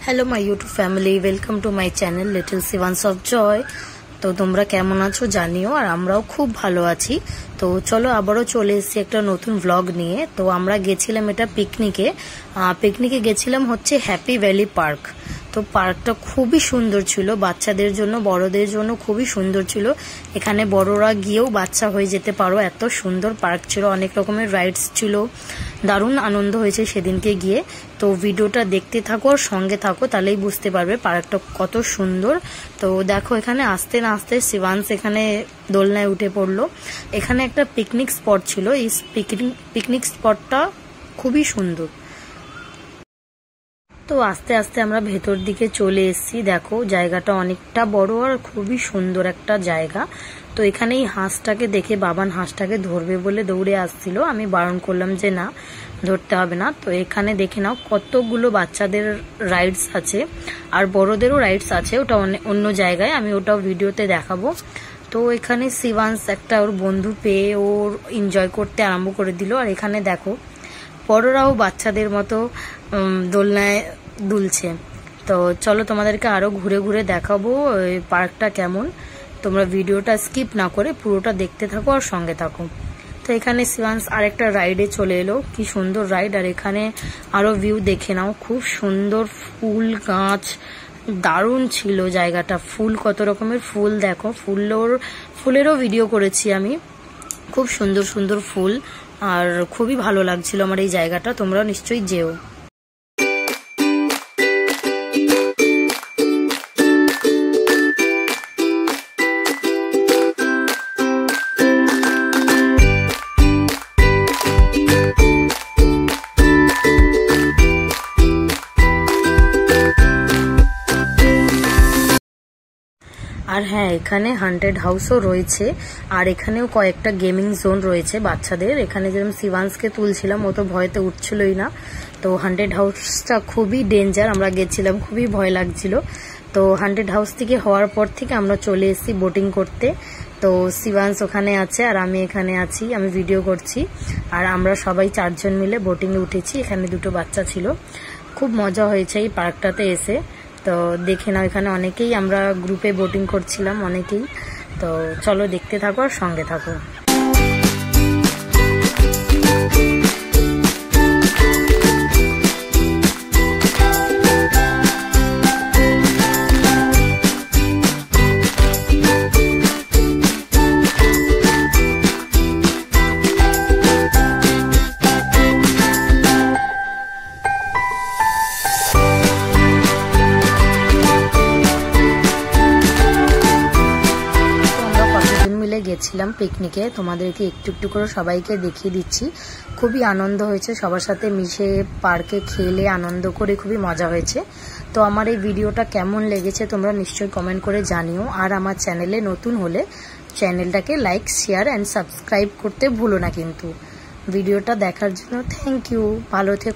Hello my YouTube family, welcome to my channel little sivans of Joy. তো তোমরা কেমন আছো জানিও, আর আমরাও খুব ভালো আছি। তো চলো আবারও চলে এসেছি একটা নতুন ভ্লগ নিয়ে। তো আমরা গেছিলাম এটা পিকনিকে গেছিলাম হচ্ছে হ্যাপি ভ্যালি পার্ক। তো পার্কটা খুবই সুন্দর ছিল, বাচ্চাদের জন্য বড়দের জন্য খুবই সুন্দর ছিল। এখানে বড়রা গিয়েও বাচ্চা হয়ে যেতে পারো, এত সুন্দর পার্ক ছিল, অনেক রকমের রাইডস ছিল, দারুণ আনন্দ হয়েছে সেদিনকে গিয়ে। তো ভিডিওটা দেখতে থাকো আর সঙ্গে থাকো, তাহলেই বুঝতে পারবে পার্কটা কত সুন্দর। তো দেখো এখানে আসতে না আসতে শিবাংশ এখানে দোলনায় উঠে পড়লো। এখানে একটা পিকনিক স্পট ছিল, এই পিকনিক স্পটটা খুবই সুন্দর। তো আস্তে আস্তে আমরা ভেতর দিকে চলে এসেছি। দেখো জায়গাটা অনেকটা বড় আর খুবই সুন্দর একটা জায়গা। তো এখানে এই হাঁসটাকে দেখে বাবান হাঁসটাকে ধরবে বলে দৌড়ে আসছিল, আমি বারণ করলাম যে না, ধরতে হবে না। তো এখানে দেখে নাও কতগুলো বাচ্চাদের রাইডস আছে আর বড়দেরও রাইডস আছে, ওটা অন্য জায়গায়, আমি ওটাও ভিডিওতে দেখাবো। তো এখানে শিবাংশ একটা ওর বন্ধু পেয়ে ওর এনজয় করতে আরম্ভ করে দিল। আর এখানে দেখো বড়রাও বাচ্চাদের মতো দোলনায় দুলছে। তো চলো তোমাদেরকে আরো ঘুরে ঘুরে দেখাবো ওই পার্কটা কেমন। তোমরা ভিডিওটা স্কিপ না করে পুরোটা দেখতে থাকো আর সঙ্গে থাকো। তো এখানে শিবাংশ আরেকটা রাইডে চলে এলো, কি সুন্দর রাইড। আর এখানে আরো ভিউ দেখে নাও, খুব সুন্দর ফুল গাছ, দারুণ ছিল জায়গাটা। ফুল, কত রকমের ফুল দেখো, ফুলেরও ভিডিও করেছি আমি, খুব সুন্দর সুন্দর ফুল। আর খুবই ভালো লাগছিল আমার এই জায়গাটা, তোমরা নিশ্চয়ই যেও। আর হ্যাঁ, এখানে হান্টেড হাউসও রয়েছে, আর এখানেও কয়েকটা গেমিং জোন রয়েছে বাচ্চাদের। এখানে যেরকম শিবাংশকে তুলছিলাম, ও তো ভয়তে উঠছিলই না। তো হান্টেড হাউসটা খুবই ডেঞ্জার, আমরা গেছিলাম, খুবই ভয় লাগছিল। তো হান্টেড হাউস থেকে হওয়ার পর থেকে আমরা চলে এসেছি বোটিং করতে। তো শিবাংশ ওখানে আছে আর আমি এখানে আছি, আমি ভিডিও করছি। আর আমরা সবাই 4 জন মিলে বোটিংয়ে উঠেছি, এখানে 2টো বাচ্চা ছিল। খুব মজা হয়েছে এই পার্কটাতে এসে। তো দেখে নাও এখানে অনেকেই আমরা গ্রুপে বোটিং করছিলাম, অনেকেই। তো চলো দেখতে থাকো আর সঙ্গে থাকো। গেছিলাম পিকনিকে, তোমাদেরকে একটু একটু করে সবাইকে দেখিয়ে দিচ্ছি। খুবই আনন্দ হয়েছে, সবার সাথে মিশে পার্কে খেলে আনন্দ করে খুবই মজা হয়েছে। তো আমার এই ভিডিওটা কেমন লেগেছে তোমরা নিশ্চয়ই কমেন্ট করে জানিও। আর আমার চ্যানেলে নতুন হলে চ্যানেলটাকে লাইক, শেয়ার অ্যান্ড সাবস্ক্রাইব করতে ভুলো না কিন্তু। ভিডিওটা দেখার জন্য থ্যাংক ইউ, ভালো থেকো।